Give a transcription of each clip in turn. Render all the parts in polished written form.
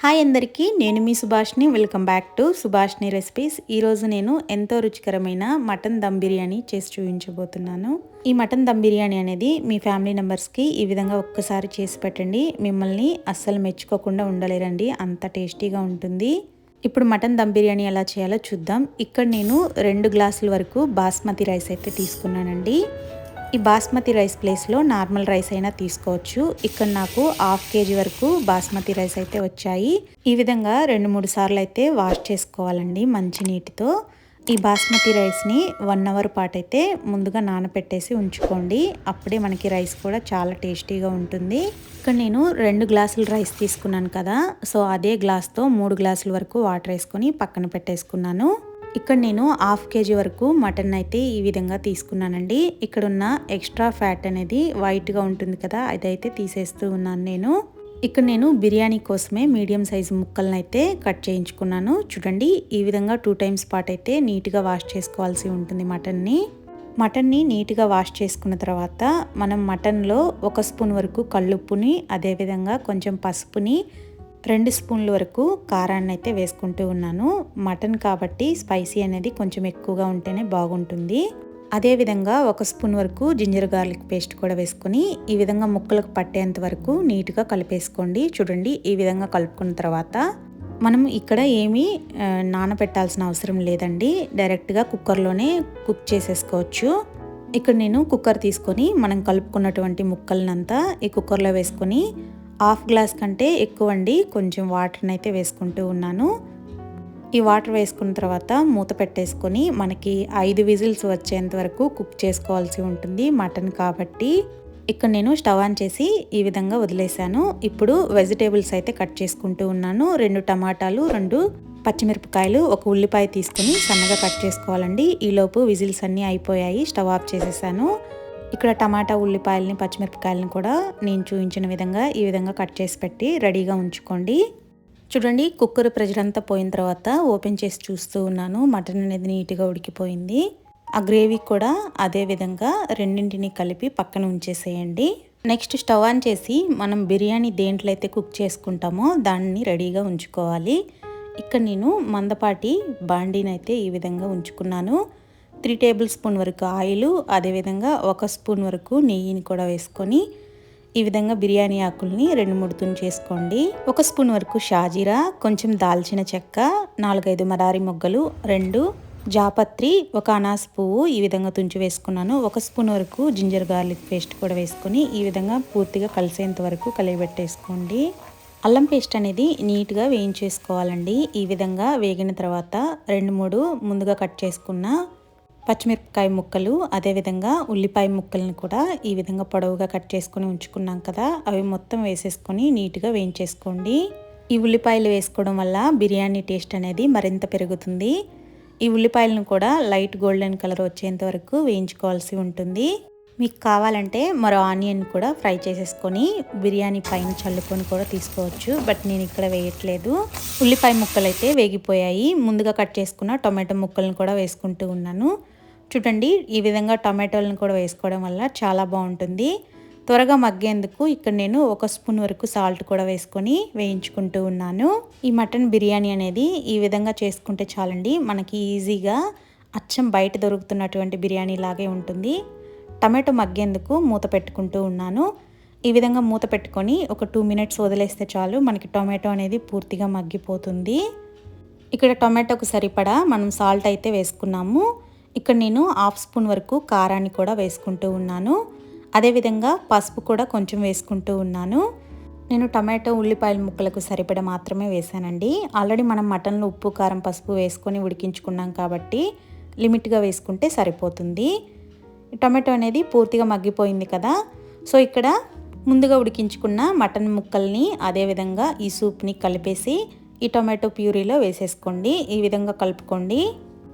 Hi అందరికీ, నేను మీ Subhashini. Welcome back to Subhashini recipes. ఈరోజు నేను ఎంతో రుచికరమైన మటన్ దమ్ బిర్యానీ చేసి చూపించబోతున్నాను. ఈ మటన్ దమ్ బిర్యానీ అనేది మీ ఫ్యామిలీ మెంబర్స్కి ఈ విధంగా ఒక్కసారి చేసి పెట్టండి. మిమ్మల్ని అస్సలు మెచ్చుకోకుండా ఉండలేరండి, అంత టేస్టీగా ఉంటుంది. ఇప్పుడు మటన్ దమ్ బిర్యానీ ఎలా చేయాలో చూద్దాం. ఇక్కడ నేను 2 గ్లాసుల వరకు బాస్మతి రైస్ అయితే తీసుకున్నానండి. ఈ బాస్మతి రైస్ ప్లేస్లో నార్మల్ రైస్ అయినా తీసుకోవచ్చు. ఇక్కడ నాకు 1/2 kg వరకు బాస్మతి రైస్ అయితే వచ్చాయి. ఈ విధంగా 2-3 సార్లు అయితే వాష్ చేసుకోవాలండి మంచి నీటితో. ఈ బాస్మతి రైస్ని 1 అవర్ పాటు అయితే ముందుగా నానబెట్టేసి ఉంచుకోండి. అప్పుడే మనకి రైస్ కూడా చాలా టేస్టీగా ఉంటుంది. ఇక్కడ నేను 2 గ్లాసుల రైస్ తీసుకున్నాను కదా, సో అదే గ్లాస్తో 3 గ్లాసుల వరకు వాటర్ వేసుకొని పక్కన పెట్టేసుకున్నాను. ఇక్కడ నేను 1/2 kg వరకు మటన్ అయితే ఈ విధంగా తీసుకున్నానండి. ఇక్కడ ఉన్న ఎక్స్ట్రా ఫ్యాట్ అనేది వైట్గా ఉంటుంది కదా, అదైతే తీసేస్తూ ఉన్నాను నేను. ఇక్కడ నేను బిర్యానీ కోసమే మీడియం సైజు ముక్కలను అయితే కట్ చేయించుకున్నాను. చూడండి, ఈ విధంగా 2 times పాటు అయితే నీట్గా వాష్ చేసుకోవాల్సి ఉంటుంది మటన్ని నీట్గా వాష్ చేసుకున్న తర్వాత మనం మటన్లో 1 స్పూన్ వరకు కల్లుప్పుని, అదేవిధంగా కొంచెం పసుపుని, 2 స్పూన్ల వరకు కారాన్ని అయితే వేసుకుంటూ ఉన్నాను. మటన్ కాబట్టి స్పైసీ అనేది కొంచెం ఎక్కువగా ఉంటేనే బాగుంటుంది. అదేవిధంగా 1 స్పూన్ వరకు జింజర్ గార్లిక్ పేస్ట్ కూడా వేసుకొని ఈ విధంగా ముక్కలకు పట్టేంత వరకు నీట్గా కలిపేసుకోండి. చూడండి, ఈ విధంగా కలుపుకున్న తర్వాత మనం ఇక్కడ ఏమీ నానబెట్టాల్సిన అవసరం లేదండి, డైరెక్ట్గా కుక్కర్లోనే కుక్ చేసేసుకోవచ్చు. ఇక్కడ నేను కుక్కర్ తీసుకొని మనం కలుపుకున్నటువంటి ముక్కలనంతా ఈ కుక్కర్లో వేసుకొని 1/2 గ్లాస్ కంటే ఎక్కువ అండి కొంచెం వాటర్ని అయితే వేసుకుంటూ ఉన్నాను. ఈ వాటర్ వేసుకున్న తర్వాత మూత పెట్టేసుకొని మనకి 5 విజిల్స్ వచ్చేంత వరకు కుక్ చేసుకోవాల్సి ఉంటుంది మటన్ కాబట్టి. ఇక్కడ నేను స్టవ్ ఆన్ చేసి ఈ విధంగా వదిలేసాను. ఇప్పుడు వెజిటేబుల్స్ అయితే కట్ చేసుకుంటూ ఉన్నాను. 2 టమాటాలు, 2 పచ్చిమిరపకాయలు, 1 ఉల్లిపాయ తీసుకుని సన్నగా కట్ చేసుకోవాలండి. ఈలోపు విజిల్స్ అన్నీ అయిపోయాయి, స్టవ్ ఆఫ్ చేసేసాను. ఇక్కడ టమాటా, ఉల్లిపాయలని, పచ్చిమిరపకాయలను కూడా నేను చూపించిన విధంగా ఈ విధంగా కట్ చేసి పెట్టి రెడీగా ఉంచుకోండి. చూడండి, కుక్కర్ ప్రెషర్ అంతా పోయిన తర్వాత ఓపెన్ చేసి చూస్తూ ఉన్నాను. మటన్ అనేది నీట్గా ఉడికిపోయింది. ఆ గ్రేవీ కూడా అదే విధంగా రెండింటిని కలిపి పక్కన ఉంచేసేయండి. నెక్స్ట్ స్టవ్ ఆన్ చేసి మనం బిర్యానీ దేంట్లో అయితే కుక్ చేసుకుంటామో దాన్ని రెడీగా ఉంచుకోవాలి. ఇక్కడ నేను మందపాటి బాండీని అయితే ఈ విధంగా ఉంచుకున్నాను. 3 టేబుల్ స్పూన్ వరకు ఆయిల్, అదేవిధంగా 1 స్పూన్ వరకు నెయ్యిని కూడా వేసుకొని ఈ విధంగా బిర్యానీ ఆకుల్ని 2-3 తుంచేసుకోండి. 1 స్పూన్ వరకు షాజీరా, కొంచెం దాల్చిన చెక్క, 4-5 మరారి మొగ్గలు, 2 జాపత్రి, 1 అనాస పువ్వు ఈ విధంగా తుంచి వేసుకున్నాను. 1 స్పూన్ వరకు జింజర్ గార్లిక్ పేస్ట్ కూడా వేసుకొని ఈ విధంగా పూర్తిగా కలిసేంత వరకు కలియబెట్టేసుకోండి. అల్లం పేస్ట్ అనేది నీట్గా వేయించేసుకోవాలండి. ఈ విధంగా వేగిన తర్వాత 2-3 ముందుగా కట్ చేసుకున్న పచ్చిమిరపకాయ ముక్కలు, అదేవిధంగా ఉల్లిపాయ ముక్కలను కూడా ఈ విధంగా పొడవుగా కట్ చేసుకొని ఉంచుకున్నాం కదా, అవి మొత్తం వేసేసుకొని నీట్గా వేయించేసుకోండి. ఈ ఉల్లిపాయలు వేసుకోవడం వల్ల బిర్యానీ టేస్ట్ అనేది మరింత పెరుగుతుంది. ఈ ఉల్లిపాయలను కూడా లైట్ గోల్డెన్ కలర్ వచ్చేంత వరకు వేయించుకోవాల్సి ఉంటుంది. మీకు కావాలంటే మరో ఆనియన్ కూడా ఫ్రై చేసేసుకొని బిర్యానీ పైన చల్లుకొని కూడా తీసుకోవచ్చు, బట్ నేను ఇక్కడ వేయట్లేదు. ఉల్లిపాయ ముక్కలు అయితే వేగిపోయాయి. ముందుగా కట్ చేసుకున్న టొమాటో ముక్కలను కూడా వేసుకుంటూ ఉన్నాను. చూడండి, ఈ విధంగా టొమాటోలను కూడా వేసుకోవడం వల్ల చాలా బాగుంటుంది. త్వరగా మగ్గేందుకు ఇక్కడ నేను 1 స్పూన్ వరకు సాల్ట్ కూడా వేసుకొని వేయించుకుంటూ ఉన్నాను. ఈ మటన్ బిర్యానీ అనేది ఈ విధంగా చేసుకుంటే చాలండి, మనకి ఈజీగా అచ్చం బయట దొరుకుతున్నటువంటి బిర్యానీ లాగే ఉంటుంది. టమాటో మగ్గేందుకు మూత పెట్టుకుంటూ ఉన్నాను. ఈ విధంగా మూత పెట్టుకొని ఒక 2 minutes వదిలేస్తే చాలు, మనకి టొమాటో అనేది పూర్తిగా మగ్గిపోతుంది. ఇక్కడ టొమాటోకు సరిపడా మనం సాల్ట్ అయితే వేసుకున్నాము. ఇక్కడ నేను 1/2 స్పూన్ వరకు కారాన్ని కూడా వేసుకుంటూ ఉన్నాను. అదేవిధంగా పసుపు కూడా కొంచెం వేసుకుంటూ ఉన్నాను. నేను టమాటో, ఉల్లిపాయల ముక్కలకు సరిపడా మాత్రమే వేసానండి. ఆల్రెడీ మనం మటన్లో ఉప్పు, కారం, పసుపు వేసుకొని ఉడికించుకున్నాం కాబట్టి లిమిట్గా వేసుకుంటే సరిపోతుంది. టొమాటో అనేది పూర్తిగా మగ్గిపోయింది కదా, సో ఇక్కడ ముందుగా ఉడికించుకున్న మటన్ ముక్కల్ని అదేవిధంగా ఈ సూప్ని కలిపేసి ఈ టొమాటో ప్యూరీలో వేసేసుకోండి. ఈ విధంగా కలుపుకోండి.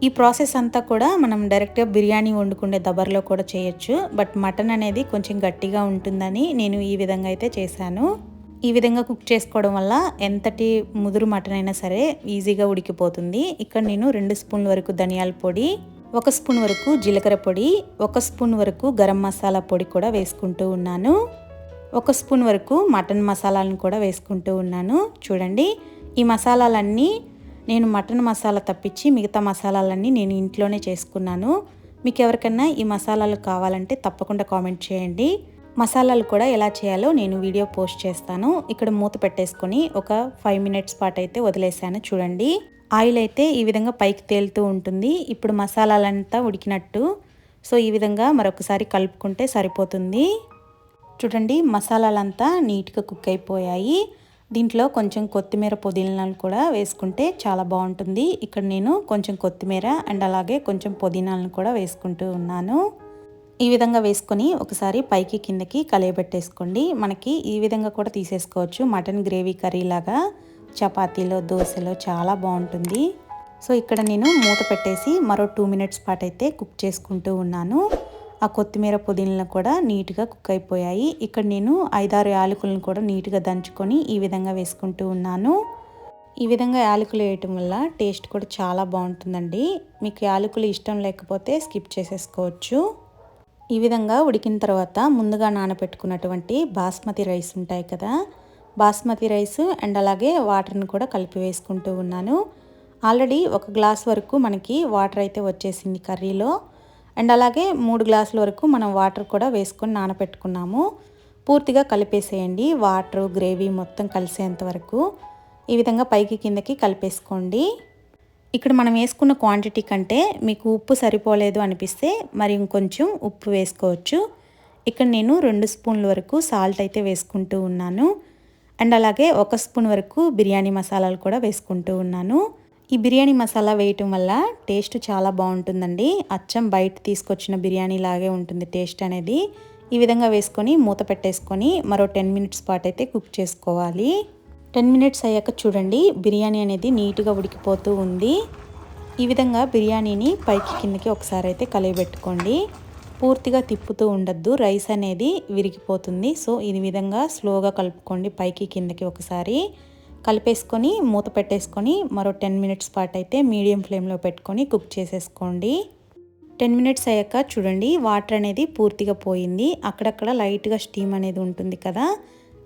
ఈ ప్రాసెస్ అంతా కూడా మనం డైరెక్ట్గా బిర్యానీ వండుకునే దబర్లో కూడా చేయొచ్చు, బట్ మటన్ అనేది కొంచెం గట్టిగా ఉంటుందని నేను ఈ విధంగా అయితే చేశాను. ఈ విధంగా కుక్ చేసుకోవడం వల్ల ఎంతటి ముదురు మటన్ అయినా సరే ఈజీగా ఉడికిపోతుంది. ఇక్కడ నేను 2 స్పూన్ల వరకు ధనియాల పొడి, 1 స్పూన్ వరకు జీలకర్ర పొడి, 1 స్పూన్ వరకు గరం మసాలా పొడి కూడా వేసుకుంటూ ఉన్నాను. 1 స్పూన్ వరకు మటన్ మసాలాలను కూడా వేసుకుంటూ ఉన్నాను. చూడండి, ఈ మసాలాలన్నీ నేను మటన్ మసాలా తప్పించి మిగతా మసాలాలన్నీ నేను ఇంట్లోనే చేసుకున్నాను. మీకు ఎవరికైనా ఈ మసాలాలు కావాలంటే తప్పకుండా కామెంట్ చేయండి. మసాలాలు కూడా ఎలా చేయాలో నేను వీడియో పోస్ట్ చేస్తాను. ఇక్కడ మూత పెట్టేసుకొని ఒక 5 మినిట్స్ పాటు అయితే వదిలేసాను. చూడండి, ఆయిల్ అయితే ఈ విధంగా పైకి తేలుతూ ఉంటుంది. ఇప్పుడు మసాలాలంతా ఉడికినట్టు. సో ఈ విధంగా మరొకసారి కలుపుకుంటే సరిపోతుంది. చూడండి, మసాలాలంతా నీట్గా కుక్ అయిపోయాయి. దీంట్లో కొంచెం కొత్తిమీర పుదీనాలు కూడా వేసుకుంటే చాలా బాగుంటుంది. ఇక్కడ నేను కొంచెం కొత్తిమీర అండ్ అలాగే కొంచెం పుదీనాలను కూడా వేసుకుంటూ ఉన్నాను. ఈ విధంగా వేసుకొని ఒకసారి పైకి కిందకి కలయబెట్టేసుకోండి. మనకి ఈ విధంగా కూడా తీసేసుకోవచ్చు. మటన్ గ్రేవీ కర్రీ లాగా చపాతీలో, దోశలో చాలా బాగుంటుంది. సో ఇక్కడ నేను మూత పెట్టేసి మరో 2 మినిట్స్ పాటు అయితే కుక్ చేసుకుంటూ ఉన్నాను. ఆ కొత్తిమీర పుదీనాలు కూడా నీట్గా కుక్ అయిపోయాయి. ఇక్కడ నేను 5-6 యాలకులను కూడా నీట్గా దంచుకొని ఈ విధంగా వేసుకుంటూ ఉన్నాను. ఈ విధంగా యాలకులు వేయటం వల్ల టేస్ట్ కూడా చాలా బాగుంటుందండి. మీకు యాలకులు ఇష్టం లేకపోతే స్కిప్ చేసేసుకోవచ్చు. ఈ విధంగా ఉడికిన తర్వాత ముందుగా నానబెట్టుకున్నటువంటి బాస్మతి రైస్ ఉంటాయి కదా, బాస్మతి రైస్ అండ్ అలాగే వాటర్ని కూడా కలిపి వేసుకుంటూ ఉన్నాను. ఆల్రెడీ 1 గ్లాస్ వరకు మనకి వాటర్ అయితే వచ్చేసింది కర్రీలో. అండ్ అలాగే 3 గ్లాసుల వరకు మనం వాటర్ కూడా వేసుకొని నానబెట్టుకున్నాము. పూర్తిగా కలిపేసేయండి, వాటర్ గ్రేవీ మొత్తం కలిసేంత వరకు. ఈ విధంగా పైకి కిందకి కలిపేసుకోండి. ఇక్కడ మనం వేసుకున్న క్వాంటిటీ కంటే మీకు ఉప్పు సరిపోలేదు అనిపిస్తే మరి ఇంకొంచెం ఉప్పు వేసుకోవచ్చు. ఇక్కడ నేను 2 స్పూన్ల వరకు సాల్ట్ అయితే వేసుకుంటూ ఉన్నాను. అండ్ అలాగే 1 స్పూన్ వరకు బిర్యానీ మసాలాలు కూడా వేసుకుంటూ ఉన్నాను. ఈ బిర్యానీ మసాలా వేయటం వల్ల టేస్ట్ చాలా బాగుంటుందండి. అచ్చం బయట తీసుకొచ్చిన బిర్యానీ లాగే ఉంటుంది టేస్ట్ అనేది. ఈ విధంగా వేసుకొని మూత పెట్టేసుకొని మరో 10 మినిట్స్ పాటు అయితే కుక్ చేసుకోవాలి. 10 మినిట్స్ అయ్యాక చూడండి, బిర్యానీ అనేది నీట్గా ఉడికిపోతూ ఉంది. ఈ విధంగా బిర్యానీని పైకి కిందకి ఒకసారి అయితే కలయబెట్టుకోండి. పూర్తిగా తిప్పుతూ ఉండద్దు, రైస్ అనేది విరిగిపోతుంది. సో ఈ విధంగా స్లోగా కలుపుకోండి. పైకి కిందకి ఒకసారి కలిపేసుకొని మూత పెట్టేసుకొని మరో 10 మినిట్స్ పాటు అయితే మీడియం ఫ్లేమ్లో పెట్టుకొని కుక్ చేసేసుకోండి. 10 మినిట్స్ అయ్యాక చూడండి, వాటర్ అనేది పూర్తిగా పోయింది. అక్కడక్కడ లైట్గా స్టీమ్ అనేది ఉంటుంది కదా.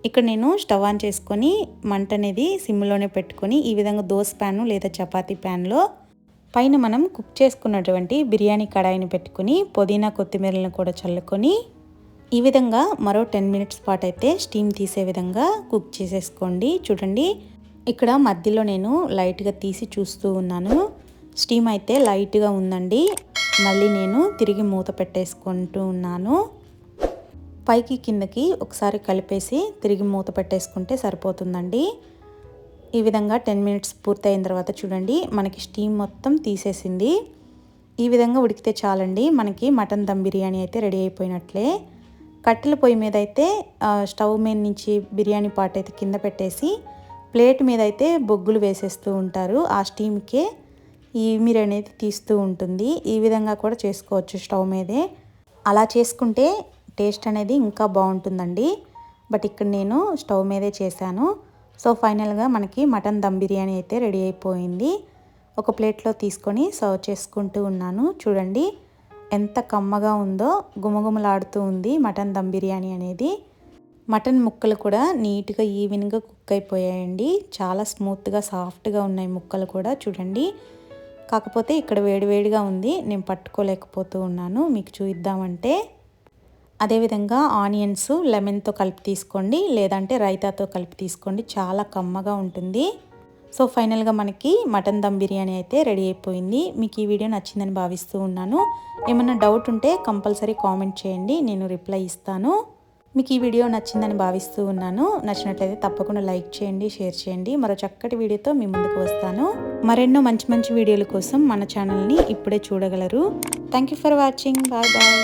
ఇక్కడ నేను స్టవ్ ఆన్ చేసుకొని మంట అనేది సిమ్లోనే పెట్టుకొని ఈ విధంగా దోశ ప్యాను లేదా చపాతీ ప్యాన్లో పైన మనం కుక్ చేసుకున్నటువంటి బిర్యానీ కడాయిని పెట్టుకొని పుదీనా కొత్తిమీరలను కూడా చల్లుకొని ఈ విధంగా మరో 10 మినిట్స్ పాటు అయితే స్టీమ్ తీసే విధంగా కుక్ చేసేసుకోండి. చూడండి, ఇక్కడ మధ్యలో నేను లైట్గా తీసి చూస్తూ ఉన్నాను. స్టీమ్ అయితే లైట్గా ఉందండి. మళ్ళీ నేను తిరిగి మూత పెట్టేసుకుంటూ ఉన్నాను. పైకి కిందకి ఒకసారి కలిపేసి తిరిగి మూత పెట్టేసుకుంటే సరిపోతుందండి. ఈ విధంగా 10 మినిట్స్ పూర్తయిన తర్వాత చూడండి, మనకి స్టీమ్ మొత్తం తీసేసింది. ఈ విధంగా ఉడికితే చాలండి, మనకి మటన్ దమ్ బిర్యానీ అయితే రెడీ అయిపోయినట్లే. కట్టెల పొయ్యి మీద అయితే స్టవ్ మీద నుంచి బిర్యానీ పాట్ అయితే కింద పెట్టేసి ప్లేట్ మీద అయితే బొగ్గులు వేసేస్తూ ఉంటారు. ఆ స్టీమ్కే ఈ ఈమిరి అనేది తీస్తూ ఉంటుంది. ఈ విధంగా కూడా చేసుకోవచ్చు స్టవ్ మీదే. అలా చేసుకుంటే టేస్ట్ అనేది ఇంకా బాగుంటుందండి. బట్ ఇక్కడ నేను స్టవ్ మీదే చేశాను. సో ఫైనల్గా మనకి మటన్ దమ్ బిర్యానీ అయితే రెడీ అయిపోయింది. ఒక ప్లేట్లో తీసుకొని సర్వ్ చేసుకుంటూ ఉన్నాను. చూడండి ఎంత కమ్మగా ఉందో, గుమగుమలాడుతూ ఉంది మటన్ దమ్ బిర్యానీ అనేది. మటన్ ముక్కలు కూడా నీట్గా ఈవెన్గా కుక్ అయిపోయాయండి. చాలా స్మూత్గా సాఫ్ట్గా ఉన్నాయి ముక్కలు కూడా చూడండి. కాకపోతే ఇక్కడ వేడివేడిగా ఉంది, నేను పట్టుకోలేకపోతూ ఉన్నాను. మీకు చూద్దామంటే అదేవిధంగా ఆనియన్స్ లెమన్తో కలిపి తీసుకోండి, లేదంటే రైతాతో కలిపి తీసుకోండి. చాలా కమ్మగా ఉంటుంది. సో ఫైనల్గా మనకి మటన్ దమ్ బిర్యానీ అయితే రెడీ అయిపోయింది. మీకు ఈ వీడియో నచ్చిందని భావిస్తూ ఉన్నాను. ఏమైనా డౌట్ ఉంటే కంపల్సరీ కామెంట్ చేయండి, నేను రిప్లై ఇస్తాను. మీకు ఈ వీడియో నచ్చిందని భావిస్తూ ఉన్నాను. నచ్చినట్లయితే తప్పకుండా లైక్ చేయండి, షేర్ చేయండి. మరో చక్కటి వీడియోతో మీ ముందుకు వస్తాను. మరెన్నో మంచి మంచి వీడియోల కోసం మన ఛానల్ని ఇప్పుడే చూడగలరు. Thank you for watching. Bye bye.